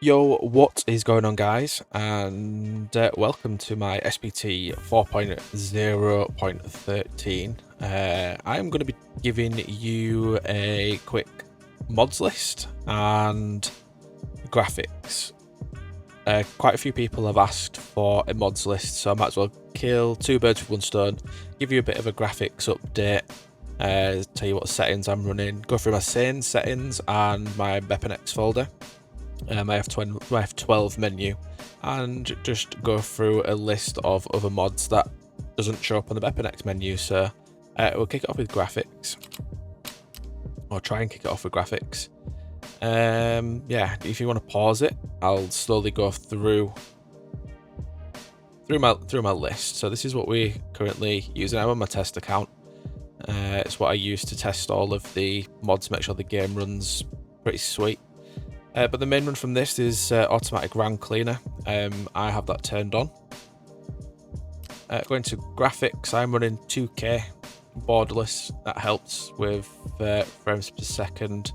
Yo, what is going on, guys? And welcome to my SPT 4.0.13. I'm going to be giving you a quick mods list and graphics. Quite a few people have asked for a mods list, so I might as well kill two birds with one stone, give you a bit of a graphics update, tell you what settings I'm running, go through my Sane settings and my Bepinex folder. My F12 menu, and just go through a list of other mods that doesn't show up on the Bepinex menu. So we'll kick it off with graphics, or try and kick it off with graphics. Yeah, if you want to pause it, I'll slowly go through my list. So this is what we're currently using. I'm on my test account. It's what I use to test all of the mods, make sure the game runs pretty sweet. But the main one from this is automatic RAM cleaner. I have that turned on. Going to graphics, I'm running 2K borderless. That helps with frames per second.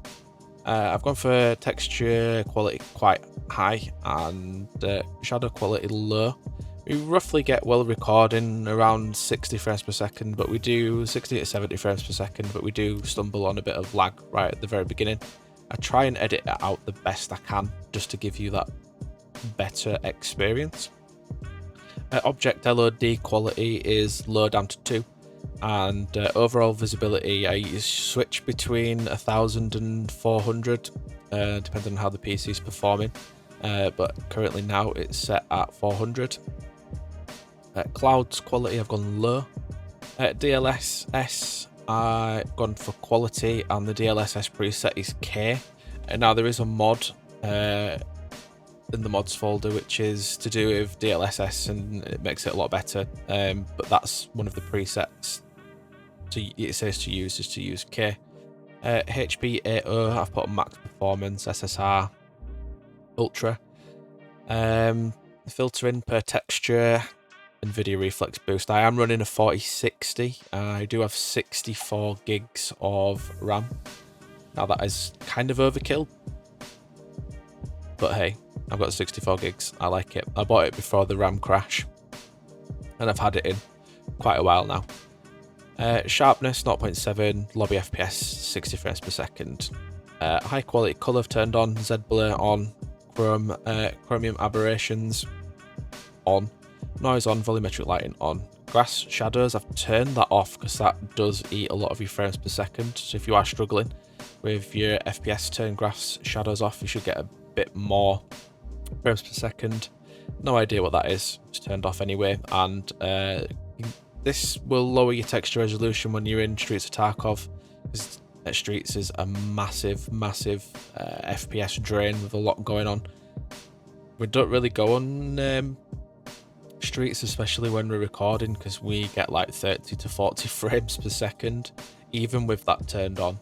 I've gone for texture quality quite high and shadow quality low. We roughly get well recording around 60 frames per second, but we do 60 to 70 frames per second, but we do stumble on a bit of lag right at the very beginning. I try and edit it out the best I can just to give you that better experience. Object LOD quality is low down to 2, and overall visibility I switch between 1000 and 400 depending on how the PC is performing, but currently now it's set at 400. Clouds quality I've gone low. DLSS I've gone for quality, and the DLSS preset is K. And now there is a mod in the mods folder which is to do with DLSS, and it makes it a lot better. But that's one of the presets. So it says to use is to use K. HB80 I've put on max performance, SSR, ultra. Filtering per texture, NVIDIA Reflex Boost. I am running a 4060. I do have 64 gigs of RAM. Now that is kind of overkill, but hey, I've got 64 gigs. I like it. I bought it before the RAM crash, and I've had it in quite a while now. Sharpness 0.7, lobby FPS 60 frames per second. High quality color I've turned on, Z blur on, chromium aberrations on. Noise on, volumetric lighting on. Grass shadows, I've turned that off because that does eat a lot of your frames per second. So if you are struggling with your FPS, turn grass shadows off. You should get a bit more frames per second. No idea what that is. It's turned off anyway. And this will lower your texture resolution when you're in Streets of Tarkov, because Streets is a massive FPS drain with a lot going on. We don't really go on Streets, especially when we're recording, because we get like 30 to 40 frames per second even with that turned on.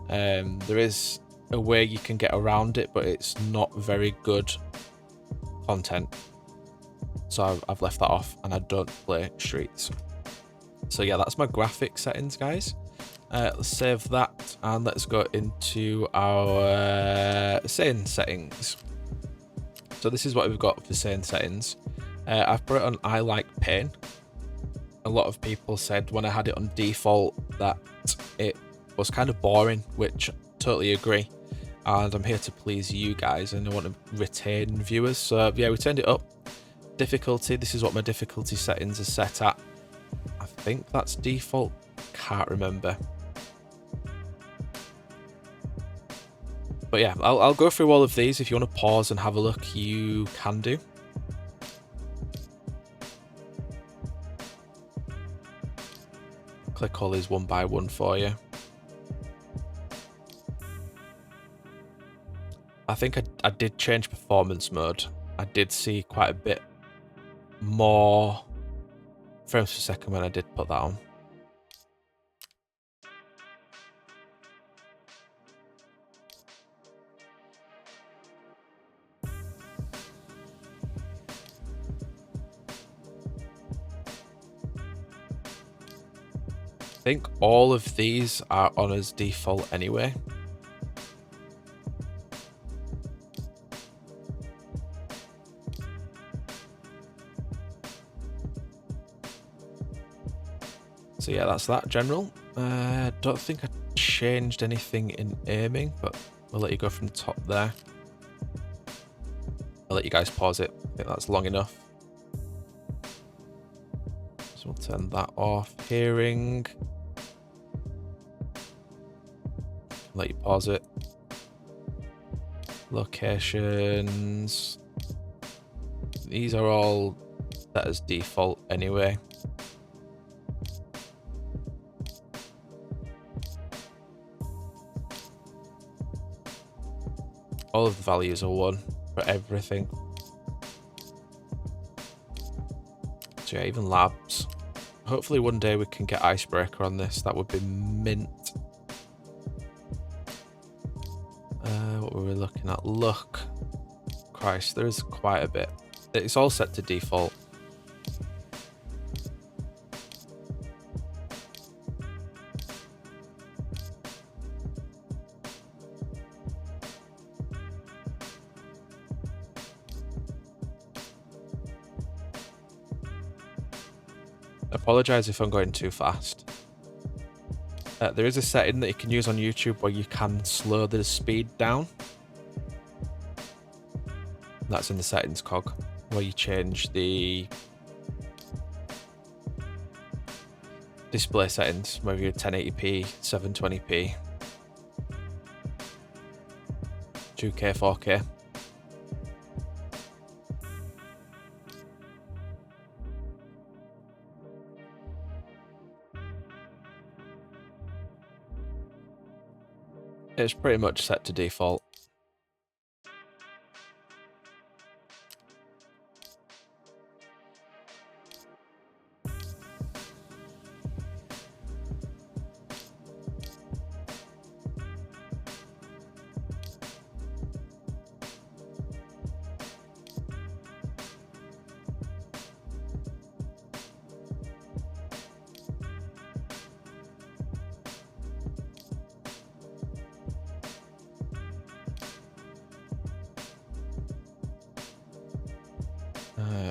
There is a way you can get around it, but it's not very good content, so I've left that off and I don't play Streets. So yeah, that's my graphics settings, guys. Let's save that and let's go into our Sane settings. So this is what we've got for Sane settings. I've put it on I like pain. A lot of people said when I had it on default that it was kind of boring, which I totally agree. And I'm here to please you guys and I want to retain viewers. So yeah, we turned it up. Difficulty, this is what my difficulty settings are set at. I think that's default, can't remember. But yeah, I'll go through all of these. If you want to pause and have a look, you can do. Click all these one by one for you. I think I did change performance mode. I did see quite a bit more frames per second when I did put that on. I think all of these are on as default anyway. So yeah, that's that general. Don't think I changed anything in aiming, but we'll let you go from the top there. I'll let you guys pause it. I think that's long enough. So we'll turn that off. Hearing. Let you pause it. Locations. These are all set as default anyway. All of the values are 1 for everything. So yeah, even labs. Hopefully one day we can get Icebreaker on this. That would be mint. What were we looking at? Look. Christ, there is quite a bit. It's all set to default. Apologise if I'm going too fast. There is a setting that you can use on YouTube where you can slow the speed down. That's in the settings cog, where you change the display settings, whether you're 1080p, 720p, 2K, 4K. It's pretty much set to default.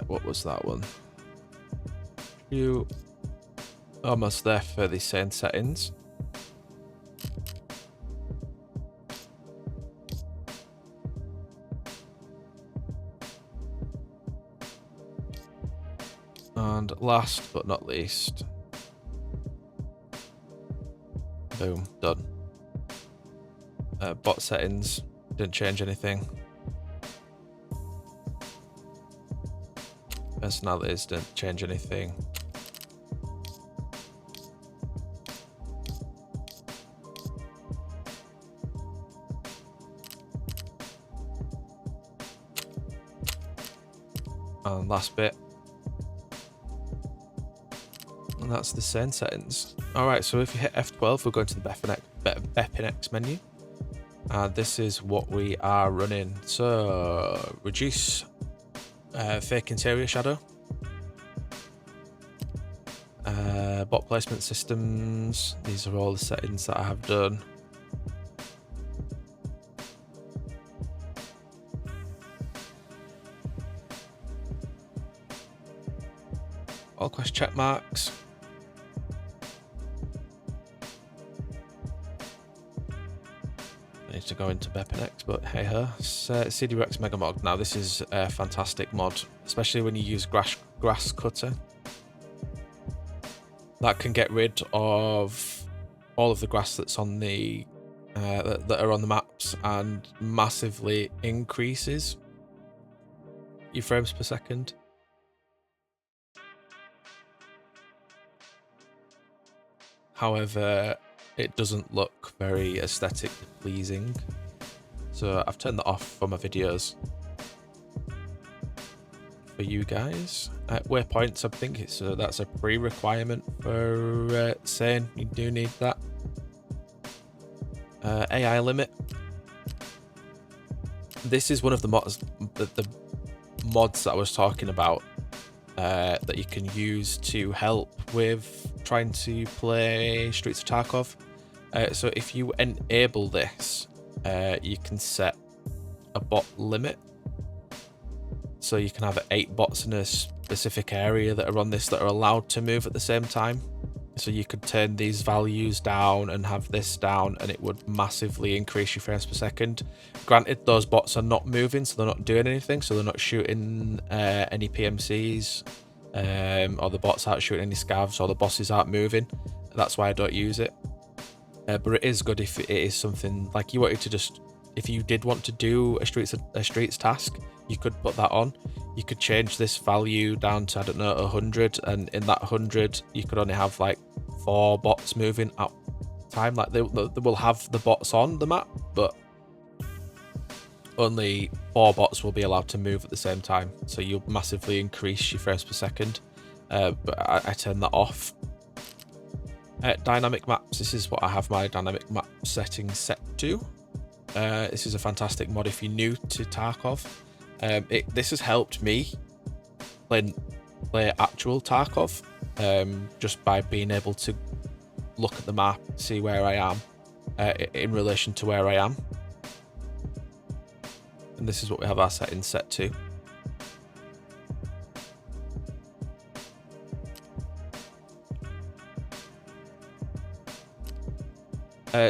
What was that one? You almost there for the same settings. And last but not least, boom, done. Bot settings, didn't change anything. Personalities didn't change anything. And last bit. And that's the Sane settings. Alright, so if you hit F12, we'll go into the Bepinex menu. And this is what we are running. So, reduce fake interior shadow. Bot placement systems. These are all the settings that I have done. All Quests Checkmarks. I need to go into Bepinex, but hey ho. CDRX Mega Mod. Now this is a fantastic mod, especially when you use grass cutter. That can get rid of all of the grass that's on the that are on the maps and massively increases your frames per second. However, it doesn't look very aesthetically pleasing, so I've turned that off for my videos for you guys. Waypoints, I think that's a pre-requirement for Sane. You do need that. AI limit. This is one of the mods, the mods that I was talking about that you can use to help with trying to play Streets of Tarkov. So if you enable this, you can set a bot limit. So you can have 8 bots in a specific area that are on this that are allowed to move at the same time. So you could turn these values down and have this down, and it would massively increase your frames per second. Granted, those bots are not moving, so they're not doing anything, so they're not shooting any PMCs, or the bots aren't shooting any scavs, or the bosses aren't moving. That's why I don't use it. But it is good if it is something like you wanted to just, if you did want to do a streets task, you could put that on. You could change this value down to, I don't know, 100, and in that 100 you could only have like 4 bots moving at a time. Like they will have the bots on the map, but only 4 bots will be allowed to move at the same time, so you'll massively increase your frames per second. But I turn that off. Dynamic maps, this is what I have my dynamic map settings set to. This is a fantastic mod if you're new to Tarkov. This has helped me play actual Tarkov, just by being able to look at the map, see where I am in relation to where I am. And this is what we have our settings set to.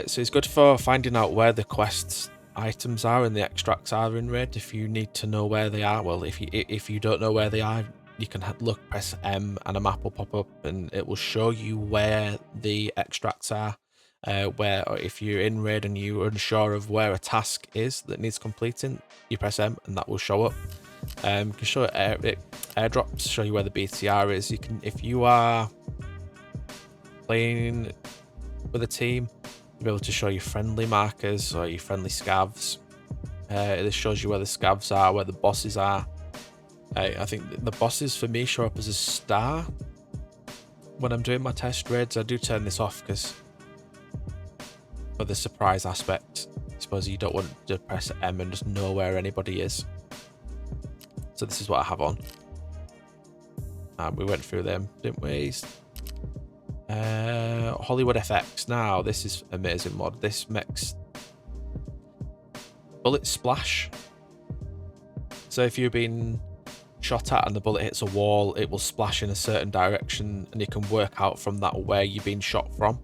So it's good for finding out where the quests items are and the extracts are in raid. If you need to know where they are, well, if you don't know where they are, you can press M and a map will pop up and it will show you where the extracts are. Or if you're in raid and you're unsure of where a task is that needs completing, you press M and that will show up. You can show airdrops, show you where the BTR is. You can, if you are playing with a team, you'll be able to show your friendly markers or your friendly scavs. This shows you where the scavs are, where the bosses are. I think the bosses for me show up as a star when I'm doing my test raids. I do turn this off because for the surprise aspect, I suppose you don't want to press M and just know where anybody is. So this is what I have on. We went through them, didn't we? HollywoodFX. Now this is amazing mod. This makes bullet splash. So if you've been shot at and the bullet hits a wall, it will splash in a certain direction, and you can work out from that where you've been shot from.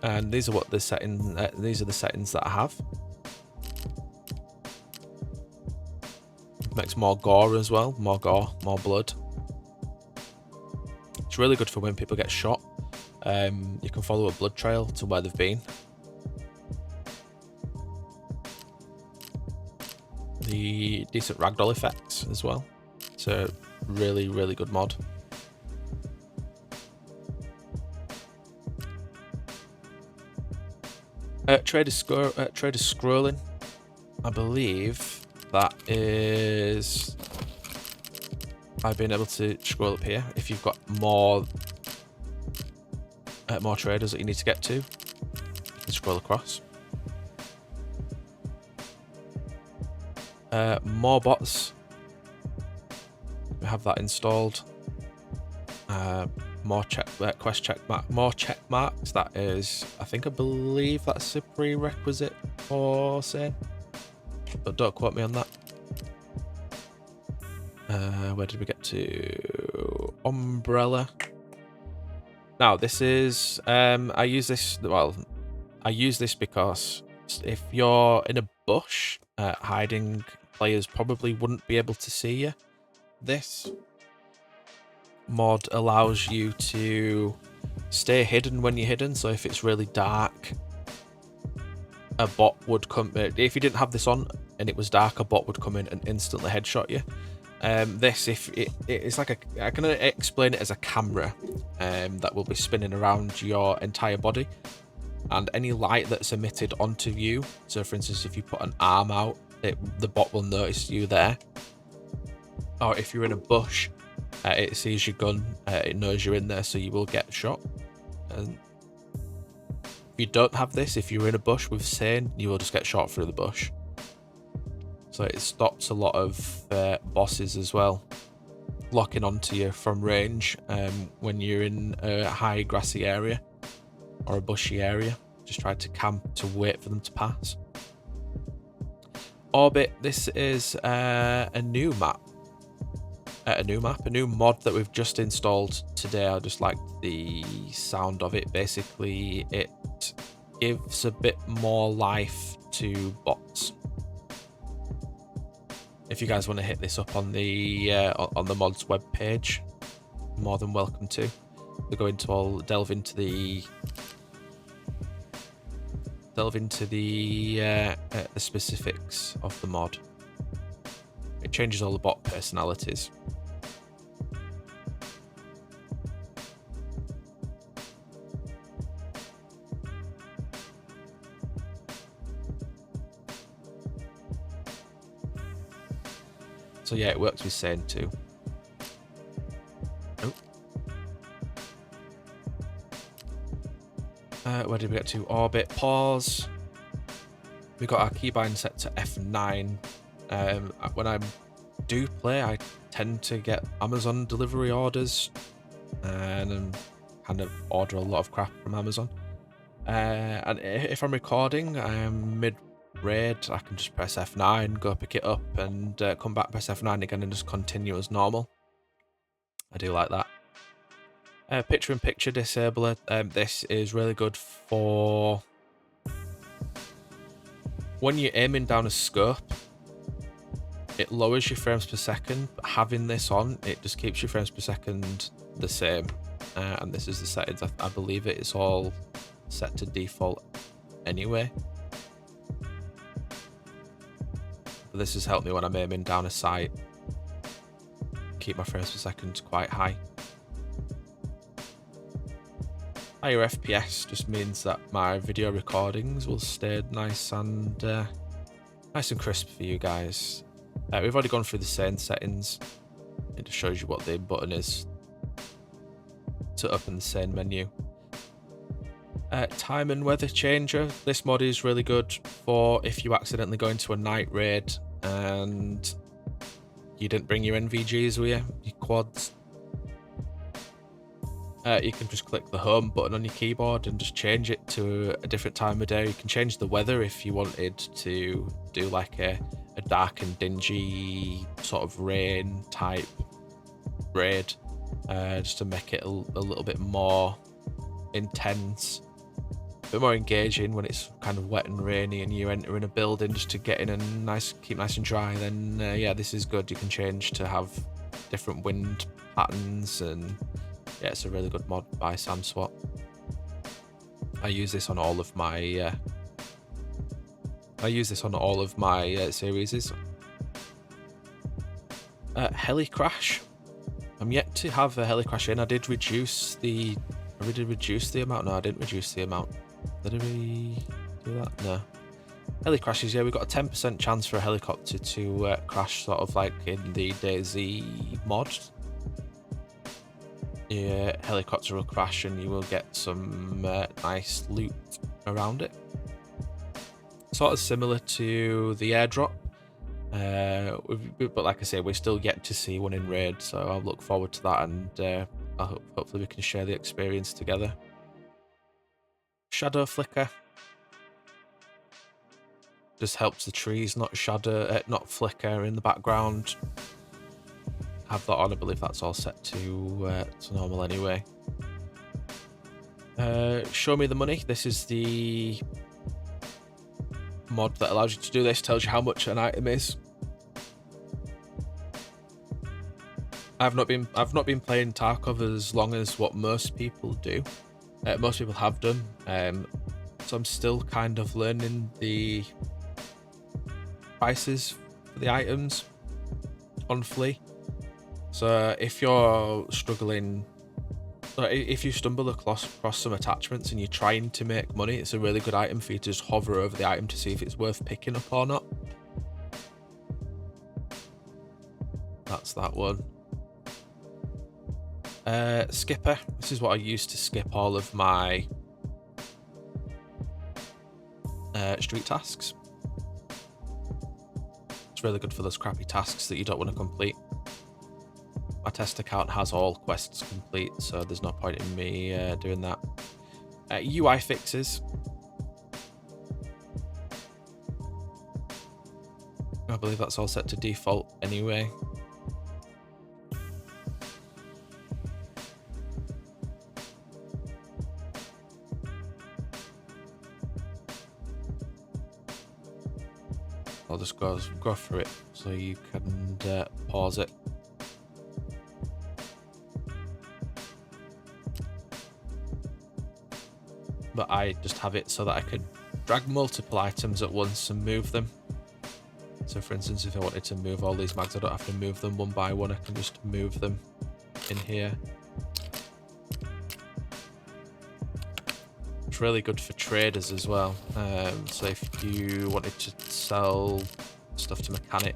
And these are what the settings. These are the settings that I have. Makes more gore as well. More gore, more blood. It's really good for when people get shot. You can follow a blood trail to where they've been. The decent ragdoll effects as well. It's a really, really good mod. Trader scrolling. I believe that is by being able to scroll up here. If you've got more traders that you need to get to, you can scroll across. More bots. We have that installed. More quest checkmark. More checkmarks. That is, I believe that's a prerequisite for Sane, but don't quote me on that. Where did we get to? Umbrella. Now this is I use this because if you're in a bush hiding, players probably wouldn't be able to see you. This mod allows you to stay hidden when you're hidden, so if it's really dark, a bot would come. If you didn't have this on and it was dark, a bot would come in and instantly headshot you. This, it's like I can explain it as a camera that will be spinning around your entire body, and any light that's emitted onto you. So for instance, if you put an arm out, the bot will notice you there. Or if you're in a bush, it sees your gun, it knows you're in there, so you will get shot. And if you don't have this, if you're in a bush with Sane, you will just get shot through the bush. So it stops a lot of bosses as well locking onto you from range when you're in a high grassy area or a bushy area. Just try to camp to wait for them to pass. Orbit, this is a new map. a new map, a new mod that we've just installed today. I just like the sound of it. Basically, it gives a bit more life to bots. If you guys want to hit this up on the mods web page, more than welcome to. We're going to all delve into the specifics of the mod. It changes all the bot personalities. So yeah, it works with Sane too. Where did we get to? Orbit, pause. We got our keybind set to F9. When I do play, I tend to get Amazon delivery orders and kind of order a lot of crap from Amazon. And if I'm recording, mid-raid, I can just press F9, go pick it up, and come back, press F9 again, and just continue as normal. I do like that. Picture-in-picture disabler. This is really good for when you're aiming down a scope. It lowers your frames per second, but having this on, it just keeps your frames per second the same. And this is the settings. I believe it is all set to default anyway. But this has helped me when I'm aiming down a sight. Keep my frames per second quite high. Higher FPS just means that my video recordings will stay nice and crisp for you guys. We've already gone through the Sane settings. It just shows you what the button is to open the Sane menu. Time and weather changer. This mod is really good for if you accidentally go into a night raid and you didn't bring your NVGs with you, your quads. You can just click the home button on your keyboard and just change it to a different time of day. You can change the weather if you wanted to do like a dark and dingy sort of rain type raid, just to make it a little bit more intense, a bit more engaging when it's kind of wet and rainy and you're entering a building just to get in and keep nice and dry. Then yeah, this is good. You can change to have different wind patterns, and yeah, it's a really good mod by SamSwat. I use this on all of my series. Heli crash. I'm yet to have a heli crash in. I did reduce the amount. No, I didn't reduce the amount. Did we do that? No. Heli crashes, yeah, we've got a 10% chance for a helicopter to crash, sort of like in the DayZ mod. Your helicopter will crash and you will get some nice loot around it. Sort of similar to the airdrop, but like I say, we're still yet to see one in raid, so I'll look forward to that, and hopefully we can share the experience together. Shadow flicker just helps the trees not flicker in the background. Have that on. I believe that's all set to normal anyway. Show me the money. This is the mod that allows you to do this. Tells you how much an item is. I've not been playing Tarkov as long as what most people do. Most people have done. So I'm still kind of learning the prices for the items on Flea. So if you're struggling, if you stumble across some attachments and you're trying to make money, it's a really good item for you to just hover over the item to see if it's worth picking up or not. That's that one. Skipper. This is what I use to skip all of my street tasks. It's really good for those crappy tasks that you don't want to complete. My test account has all quests complete, so there's no point in me doing that. UI fixes. I believe that's all set to default anyway. I'll just go through it so you can pause it. But I just have it so that I can drag multiple items at once and move them. So for instance, if I wanted to move all these mags, I don't have to move them one by one, I can just move them in here. It's really good for traders as well. So if you wanted to sell stuff to mechanic,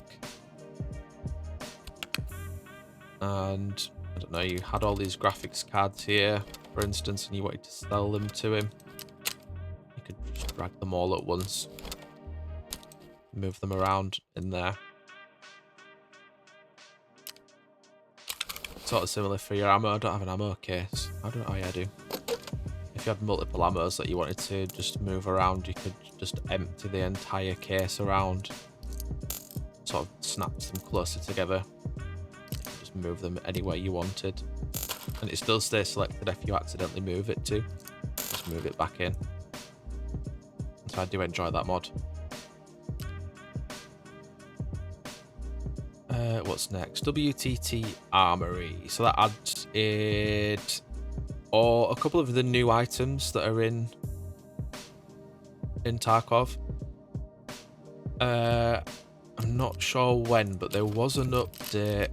and I don't know, you had all these graphics cards here, for instance, and you wanted to sell them to him, you could just drag them all at once, move them around in there. Sort of similar for your ammo. I don't have an ammo case. Oh yeah, I do. If you had multiple ammos that you wanted to just move around, you could just empty the entire case around. Sort of snaps them closer together. Just move them anywhere you wanted. And it still stays selected if you accidentally move it too. Just move it back in. So I do enjoy that mod. What's next? WTT Armory. So that adds it, or a couple of the new items that are in Tarkov. I'm not sure when, but there was an update.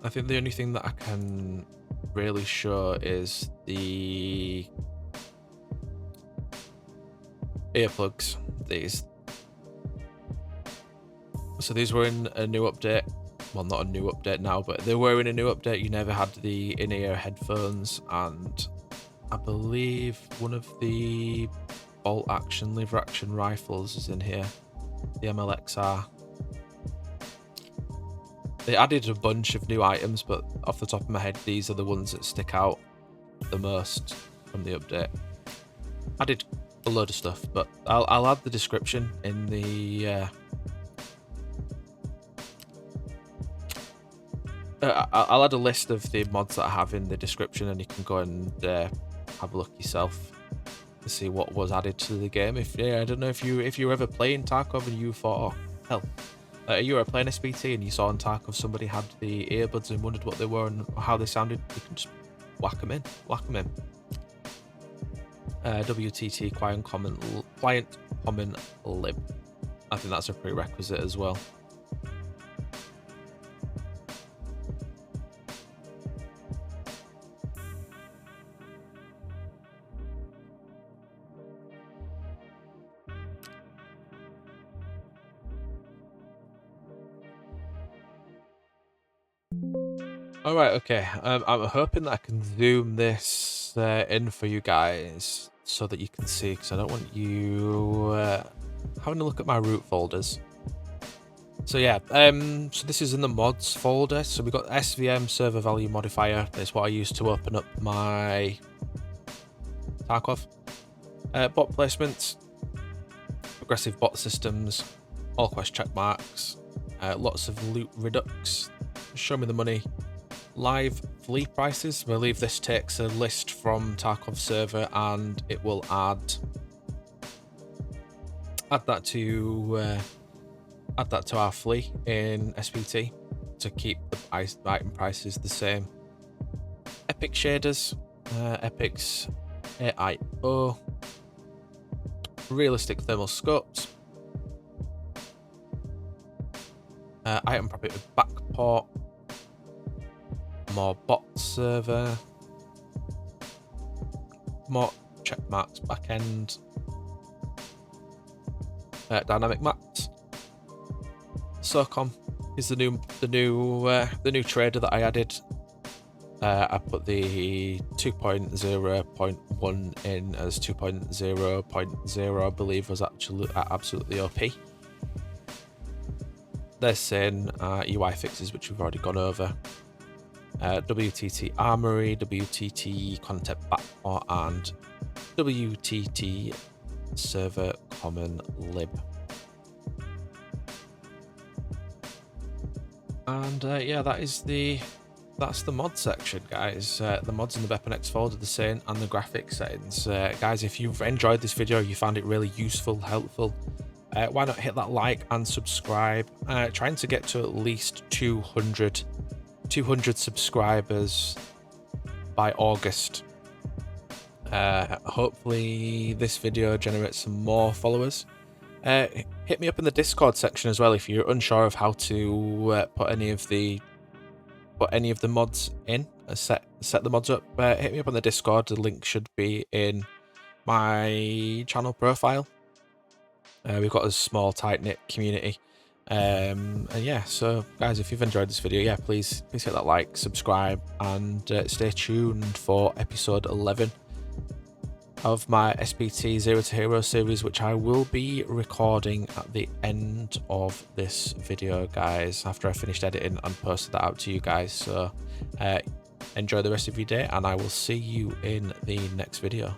I think the only thing that I can really show is the earplugs. So these were in a new update. Well, not a new update now, but they were in a new update. You never had the in-ear headphones, and I believe one of the bolt action, lever action rifles is in here. The MLXR. They added a bunch of new items, but off the top of my head, these are the ones that stick out the most from the update. Added a load of stuff, but I'll add the description in the I'll add a list of the mods that I have in the description, and you can go and have a look yourself to see what was added to the game. I don't know if you were ever playing Tarkov and you thought, oh hell, you were playing SPT and you saw on Tarkov somebody had the earbuds and wondered what they were and how they sounded. You can just whack them in. WTT Client Common Lib. I think that's a prerequisite as well. All right, okay. I'm hoping that I can zoom this in for you guys so that you can see, because I don't want you having a look at my root folders. So yeah, so this is in the mods folder. So we've got SVM server value modifier. That's what I use to open up my Tarkov. Bot placements, aggressive bot systems, all quest check marks, lots of loot redux, show me the money, live Flea prices. I believe this takes a list from Tarkov server and it will add that to our Flea in SPT to keep the item prices the same. Epic shaders, Epic's AIO, realistic thermal scopes, item property backport, more bot server, more checkmarks backend, dynamic maps. SOCOM is the new trader that I added. I put the 2.0.1 in as 2.0.0, I believe, was actually absolutely OP. There's Sane UI fixes, which we've already gone over. WTT Armory, WTT Content Backport, and WTT Server Common Lib. And yeah, that's the mod section, guys. The mods in the Bepinex folder, the Sane and the graphics settings. Guys, if you've enjoyed this video, you found it really useful, helpful, why not hit that like and subscribe. Trying to get to at least 200 subscribers by August. Hopefully this video generates some more followers. Hit me up in the Discord section as well if you're unsure of how to put any of the mods in, set the mods up. Hit me up on the Discord. The link should be in my channel profile. We've got a small tight-knit community. And yeah, so guys, if you've enjoyed this video, yeah, please hit that like, subscribe, and stay tuned for episode 11 of my SPT 0 to Hero series, which I will be recording at the end of this video, guys, after I finished editing and posted that out to you guys. So enjoy the rest of your day, and I will see you in the next video.